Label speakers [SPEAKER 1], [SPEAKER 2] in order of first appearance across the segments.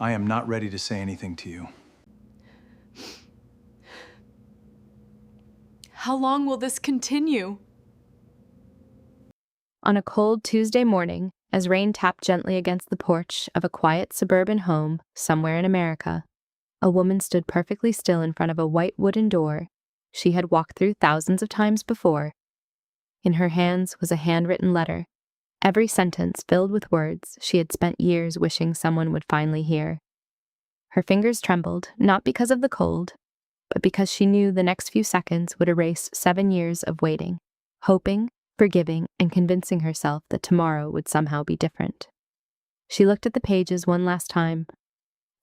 [SPEAKER 1] I am not ready to say anything to you.
[SPEAKER 2] How long will this continue?
[SPEAKER 3] On a cold Tuesday morning, as rain tapped gently against the porch of a quiet suburban home somewhere in America, a woman stood perfectly still in front of a white wooden door she had walked through thousands of times before. In her hands was a handwritten letter, every sentence filled with words she had spent years wishing someone would finally hear. Her fingers trembled, not because of the cold, but because she knew the next few seconds would erase 7 years of waiting, hoping, forgiving, and convincing herself that tomorrow would somehow be different. She looked at the pages one last time,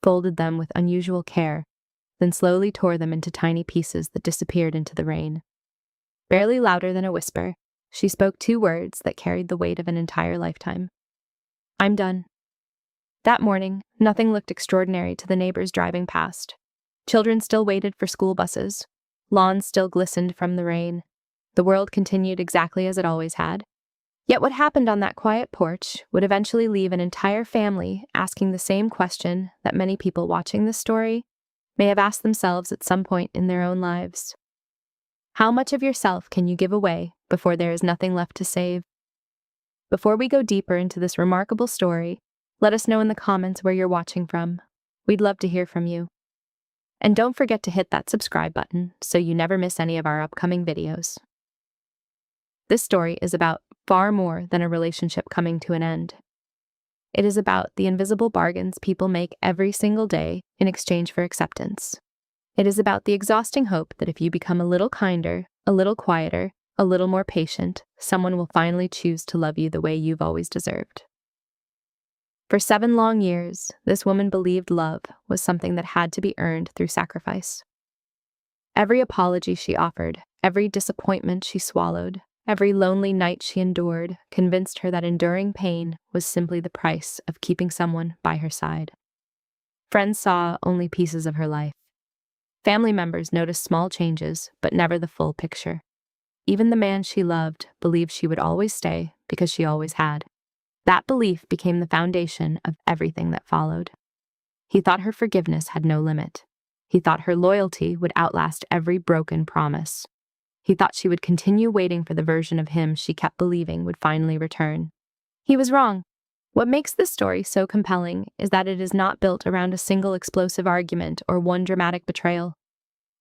[SPEAKER 3] folded them with unusual care, then slowly tore them into tiny pieces that disappeared into the rain. Barely louder than a whisper, she spoke 2 words that carried the weight of an entire lifetime. I'm done. That morning, nothing looked extraordinary to the neighbors driving past. Children still waited for school buses. Lawns still glistened from the rain. The world continued exactly as it always had. Yet what happened on that quiet porch would eventually leave an entire family asking the same question that many people watching this story may have asked themselves at some point in their own lives. How much of yourself can you give away before there is nothing left to save? Before we go deeper into this remarkable story, let us know in the comments where you're watching from. We'd love to hear from you. And don't forget to hit that subscribe button so you never miss any of our upcoming videos. This story is about far more than a relationship coming to an end. It is about the invisible bargains people make every single day in exchange for acceptance. It is about the exhausting hope that if you become a little kinder, a little quieter, a little more patient, someone will finally choose to love you the way you've always deserved. For 7 long years, this woman believed love was something that had to be earned through sacrifice. Every apology she offered, every disappointment she swallowed, every lonely night she endured convinced her that enduring pain was simply the price of keeping someone by her side. Friends saw only pieces of her life. Family members noticed small changes, but never the full picture. Even the man she loved believed she would always stay because she always had. That belief became the foundation of everything that followed. He thought her forgiveness had no limit. He thought her loyalty would outlast every broken promise. He thought she would continue waiting for the version of him she kept believing would finally return. He was wrong. What makes this story so compelling is that it is not built around a single explosive argument or one dramatic betrayal.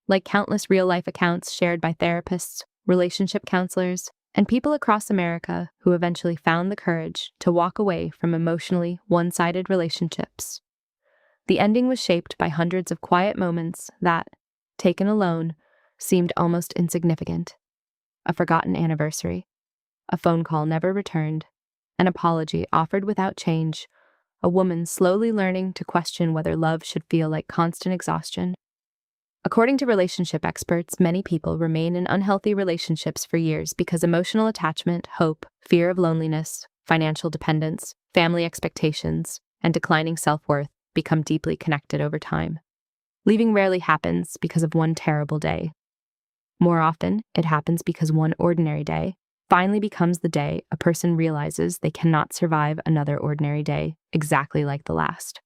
[SPEAKER 3] Like countless real-life accounts shared by therapists, relationship counselors, and people across America who eventually found the courage to walk away from emotionally one-sided relationships, the ending was shaped by hundreds of quiet moments that, taken alone, seemed almost insignificant. A forgotten anniversary, a phone call never returned, an apology offered without change, a woman slowly learning to question whether love should feel like constant exhaustion. According to relationship experts, many people remain in unhealthy relationships for years because emotional attachment, hope, fear of loneliness, financial dependence, family expectations, and declining self-worth become deeply connected over time. Leaving rarely happens because of one terrible day. More often, it happens because one ordinary day finally becomes the day a person realizes they cannot survive another ordinary day exactly like the last.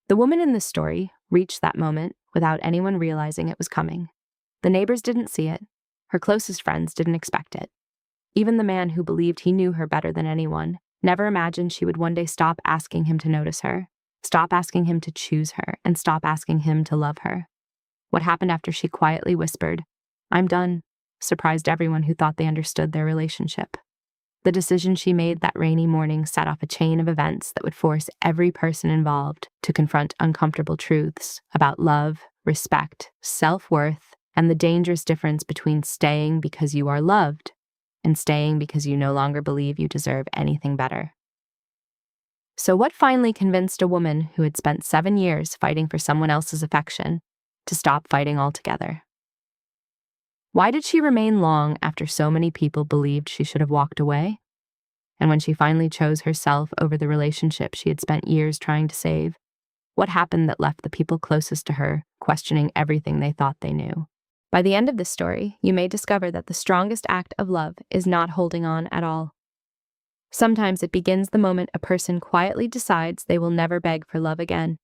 [SPEAKER 3] The woman in this story reached that moment without anyone realizing it was coming. The neighbors didn't see it. Her closest friends didn't expect it. Even the man who believed he knew her better than anyone never imagined she would one day stop asking him to notice her, stop asking him to choose her, and stop asking him to love her. What happened after she quietly whispered, "I'm done," surprised everyone who thought they understood their relationship. The decision she made that rainy morning set off a chain of events that would force every person involved to confront uncomfortable truths about love, respect, self-worth, and the dangerous difference between staying because you are loved and staying because you no longer believe you deserve anything better. So what finally convinced a woman who had spent 7 years fighting for someone else's affection to stop fighting altogether? Why did she remain long after so many people believed she should have walked away? And when she finally chose herself over the relationship she had spent years trying to save, what happened that left the people closest to her questioning everything they thought they knew? By the end of this story, you may discover that the strongest act of love is not holding on at all. Sometimes it begins the moment a person quietly decides they will never beg for love again.